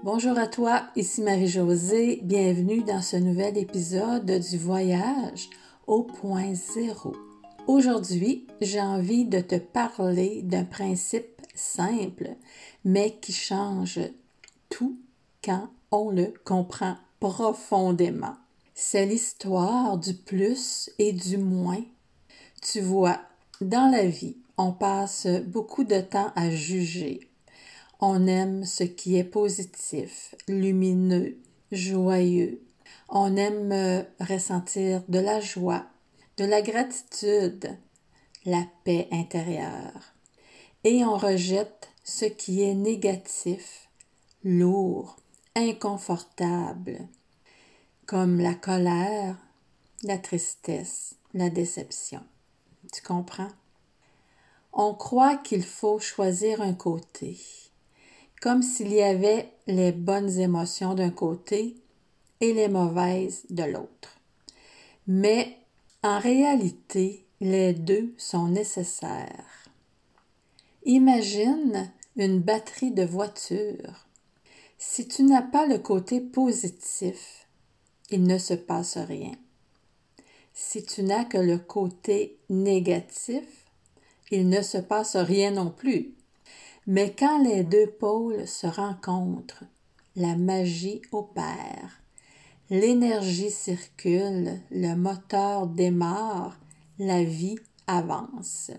Bonjour à toi, ici Marie-Josée, bienvenue dans ce nouvel épisode du voyage au point zéro. Aujourd'hui, j'ai envie de te parler d'un principe simple, mais qui change tout quand on le comprend profondément. C'est l'histoire du plus et du moins. Tu vois, dans la vie, on passe beaucoup de temps à juger. On aime ce qui est positif, lumineux, joyeux. On aime ressentir de la joie, de la gratitude, la paix intérieure. Et on rejette ce qui est négatif, lourd, inconfortable, comme la colère, la tristesse, la déception. Tu comprends? On croit qu'il faut choisir un côté, comme s'il y avait les bonnes émotions d'un côté et les mauvaises de l'autre. Mais en réalité, les deux sont nécessaires. Imagine une batterie de voiture. Si tu n'as pas le côté positif, il ne se passe rien. Si tu n'as que le côté négatif, il ne se passe rien non plus. Mais quand les deux pôles se rencontrent, la magie opère. L'énergie circule, le moteur démarre, la vie avance.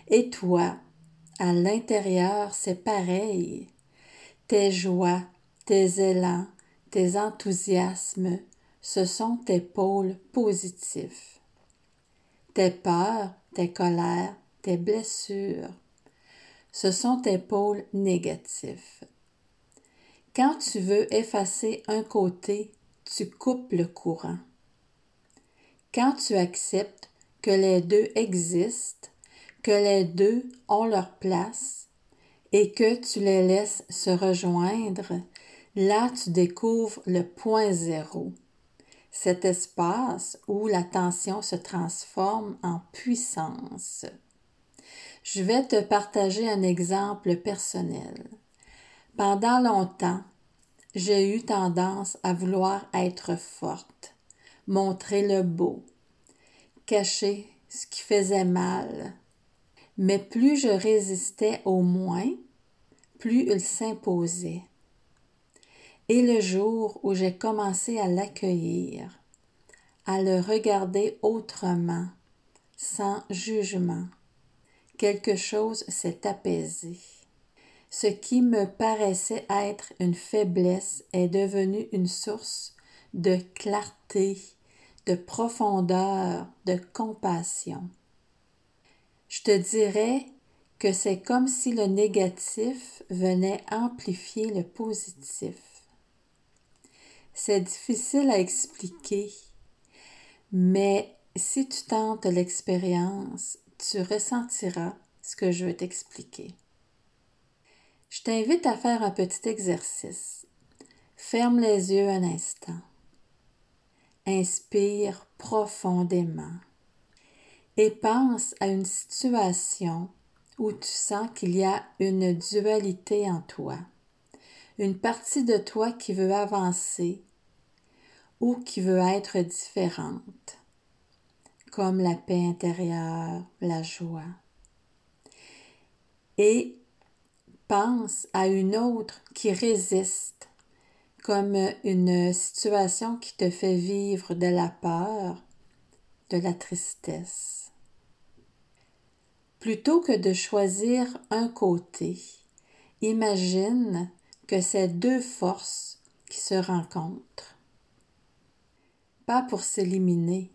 Et toi, à l'intérieur, c'est pareil. Tes joies, tes élans, tes enthousiasmes, ce sont tes pôles positifs. Tes peurs, tes colères, tes blessures, ce sont tes pôles négatifs. Quand tu veux effacer un côté, tu coupes le courant. Quand tu acceptes que les deux existent, que les deux ont leur place et que tu les laisses se rejoindre, là tu découvres le point zéro, cet espace où la tension se transforme en puissance. Je vais te partager un exemple personnel. Pendant longtemps, j'ai eu tendance à vouloir être forte, montrer le beau, cacher ce qui faisait mal. Mais plus je résistais au moins, plus il s'imposait. Et le jour où j'ai commencé à l'accueillir, à le regarder autrement, sans jugement, quelque chose s'est apaisé. Ce qui me paraissait être une faiblesse est devenu une source de clarté, de profondeur, de compassion. Je te dirais que c'est comme si le négatif venait amplifier le positif. C'est difficile à expliquer, mais si tu tentes l'expérience, tu ressentiras ce que je veux t'expliquer. Je t'invite à faire un petit exercice. Ferme les yeux un instant. Inspire profondément et pense à une situation où tu sens qu'il y a une dualité en toi, une partie de toi qui veut avancer ou qui veut être différente, comme la paix intérieure, la joie. Et pense à une autre qui résiste, comme une situation qui te fait vivre de la peur, de la tristesse. Plutôt que de choisir un côté, imagine que c'est deux forces qui se rencontrent. Pas pour s'éliminer,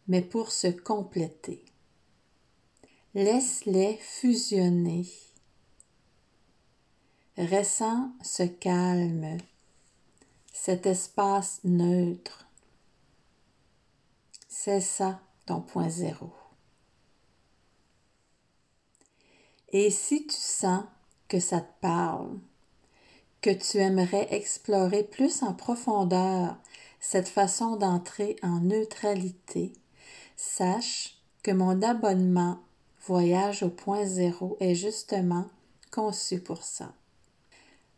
mais pour se compléter. Laisse-les fusionner. Ressens ce calme, cet espace neutre. C'est ça ton point zéro. Et si tu sens que ça te parle, que tu aimerais explorer plus en profondeur cette façon d'entrer en neutralité, sache que mon abonnement Voyage au point zéro est justement conçu pour ça.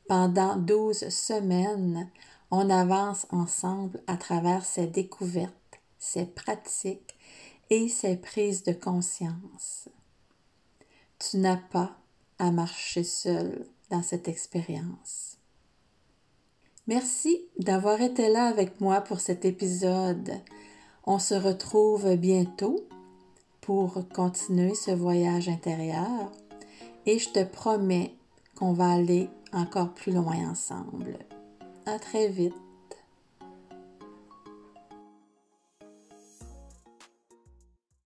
Pendant 12 semaines, on avance ensemble à travers ces découvertes, ces pratiques et ces prises de conscience. Tu n'as pas à marcher seul dans cette expérience. Merci d'avoir été là avec moi pour cet épisode. On se retrouve bientôt pour continuer ce voyage intérieur et je te promets qu'on va aller encore plus loin ensemble. À très vite.